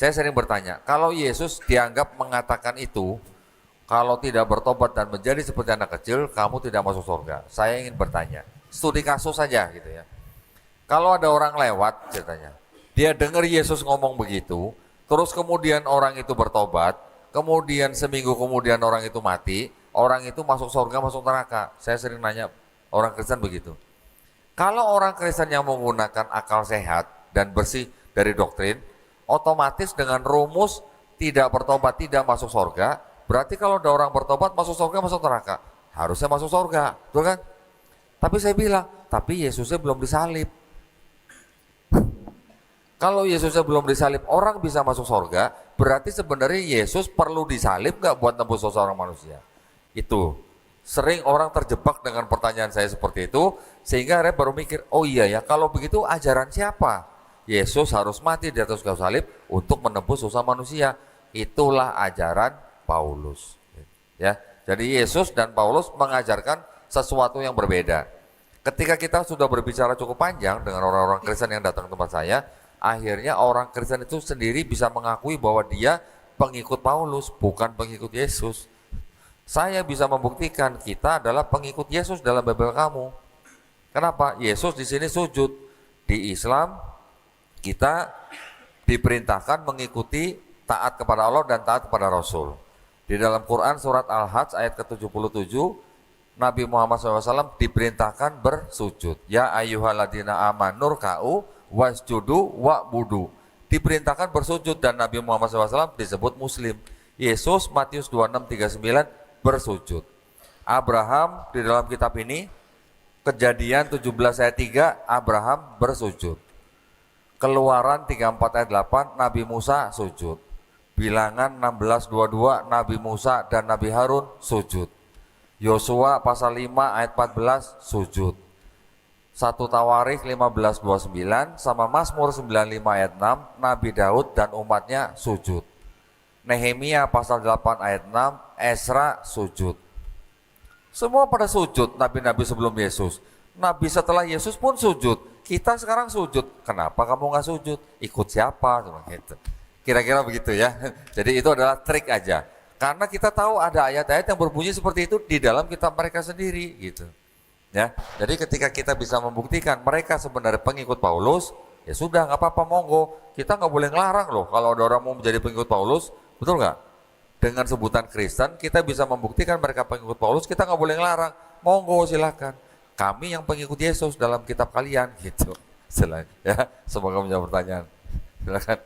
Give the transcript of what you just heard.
Saya sering bertanya, kalau Yesus dianggap mengatakan itu, kalau tidak bertobat dan menjadi seperti anak kecil, kamu tidak masuk surga. Saya ingin bertanya, studi kasus saja gitu ya. Kalau ada orang lewat ceritanya, dia dengar Yesus ngomong begitu, terus kemudian orang itu bertobat, kemudian seminggu kemudian orang itu mati, orang itu masuk surga, masuk neraka. Saya sering nanya orang Kristen begitu. Kalau orang Kristen yang menggunakan akal sehat dan bersih dari doktrin, otomatis dengan rumus tidak bertobat tidak masuk surga, berarti kalau ada orang bertobat masuk surga masuk neraka, harusnya masuk surga, betul kan? Tapi saya bilang, tapi Yesusnya belum disalib. Kalau Yesusnya belum disalib, orang bisa masuk surga, berarti sebenarnya Yesus perlu disalib nggak buat tembus dosa orang manusia? Itu sering orang terjebak dengan pertanyaan saya seperti itu, sehingga saya baru mikir, oh iya ya, kalau begitu ajaran siapa? Yesus harus mati di atas kayu salib untuk menebus dosa manusia. Itulah ajaran Paulus. Ya, jadi Yesus dan Paulus mengajarkan sesuatu yang berbeda. Ketika kita sudah berbicara cukup panjang dengan orang-orang Kristen yang datang ke tempat saya, akhirnya orang Kristen itu sendiri bisa mengakui bahwa dia pengikut Paulus, bukan pengikut Yesus. Saya bisa membuktikan kita adalah pengikut Yesus dalam Bible kamu. Kenapa? Yesus di sini sujud. Di Islam kita diperintahkan mengikuti taat kepada Allah dan taat kepada Rasul. Di dalam Quran surat Al-Hajj ayat ke-77, Nabi Muhammad SAW diperintahkan bersujud. Ya ayyuhalladzina amanur ka'u wasjudu wa'budu. Diperintahkan bersujud dan Nabi Muhammad SAW disebut Muslim. Yesus Matius 26:39 bersujud. Abraham di dalam kitab ini, Kejadian 17 ayat 3, Abraham bersujud. Keluaran 34 ayat 8, Nabi Musa sujud. Bilangan 16:22, Nabi Musa dan Nabi Harun sujud. Yosua pasal 5 ayat 14 sujud. 1 Tawarikh 15:29 sama Mazmur 95 ayat 6, Nabi Daud dan umatnya sujud. Nehemia pasal 8 ayat 6, Esra sujud. Semua pada sujud, nabi-nabi sebelum Yesus. Nabi setelah Yesus pun sujud. Kita sekarang sujud. Kenapa kamu nggak sujud? Ikut siapa? Gitu. Kira-kira begitu ya. Jadi itu adalah trik aja. Karena kita tahu ada ayat-ayat yang berbunyi seperti itu di dalam kitab mereka sendiri gitu. Ya. Jadi ketika kita bisa membuktikan mereka sebenarnya pengikut Paulus, ya sudah nggak apa-apa, monggo. Kita nggak boleh ngelarang loh kalau ada orang mau menjadi pengikut Paulus. Betul nggak? Dengan sebutan Kristen, kita bisa membuktikan mereka pengikut Paulus, kita nggak boleh ngelarang. Monggo silakan. Kami yang pengikut Yesus dalam kitab kalian, gitu. Selain, ya, semoga menjawab pertanyaan. Silakan.